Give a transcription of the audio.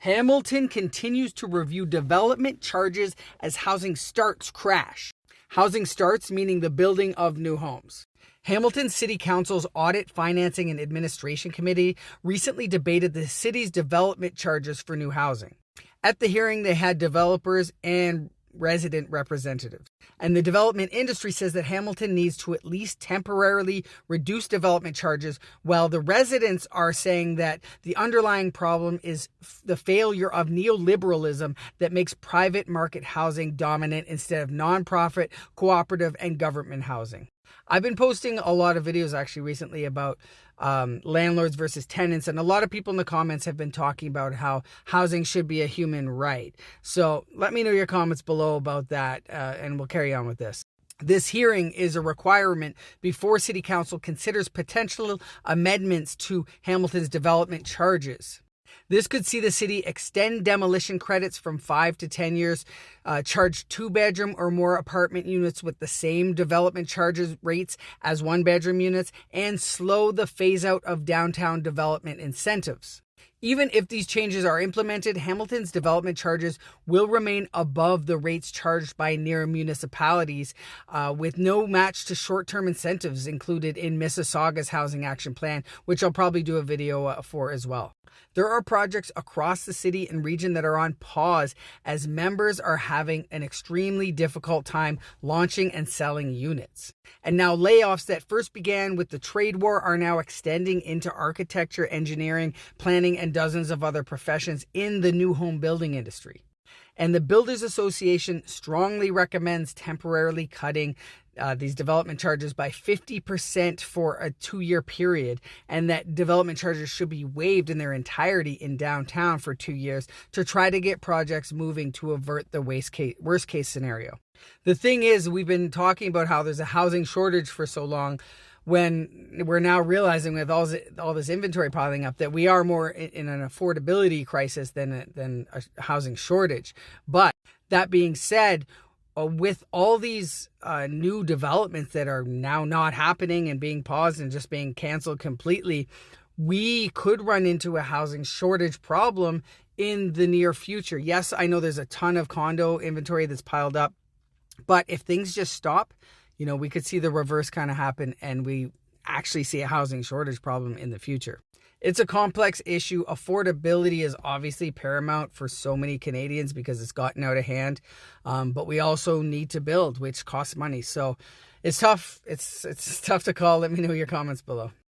Hamilton continues to review development charges as housing starts crash. Housing starts meaning the building of new homes. Hamilton City Council's Audit, Financing, and Administration Committee recently debated the city's development charges for new housing. At the hearing, they had developers and resident representatives. And the development industry says that Hamilton needs to at least temporarily reduce development charges, while the residents are saying that the underlying problem is the failure of neoliberalism that makes private market housing dominant instead of nonprofit, cooperative, and government housing. I've been posting a lot of videos actually recently about landlords versus tenants, and a lot of people in the comments have been talking about how housing should be a human right. So let me know your comments below about that, and we'll carry on with this. This hearing is a requirement before City Council considers potential amendments to Hamilton's development charges. This could see the city extend demolition credits from 5 to 10 years, charge 2-bedroom or more apartment units with the same development charges rates as 1-bedroom units, and slow the phase out of downtown development incentives. Even if these changes are implemented, Hamilton's development charges will remain above the rates charged by near municipalities, with no match to short-term incentives included in Mississauga's Housing Action Plan, which I'll probably do a video for as well. There are projects across the city and region that are on pause as members are having an extremely difficult time launching and selling units. And now layoffs that first began with the trade war are now extending into architecture, engineering, planning, and dozens of other professions in the new home building industry. And the Builders Association strongly recommends temporarily cutting these development charges by 50% for a 2-year period, and that development charges should be waived in their entirety in downtown for 2 years to try to get projects moving to avert the worst case scenario. The thing is, we've been talking about how there's a housing shortage for so long, when we're now realizing with all this inventory piling up that we are more in an affordability crisis than a housing shortage. But that being said, with all these new developments that are now not happening and being paused and just being canceled completely, we could run into a housing shortage problem in the near future. Yes, I know there's a ton of condo inventory that's piled up, but if things just stop, we could see the reverse kind of happen, and we actually see a housing shortage problem in the future. It's a complex issue. Affordability is obviously paramount for so many Canadians because it's gotten out of hand. But we also need to build, which costs money. So it's tough. It's tough to call. Let me know your comments below.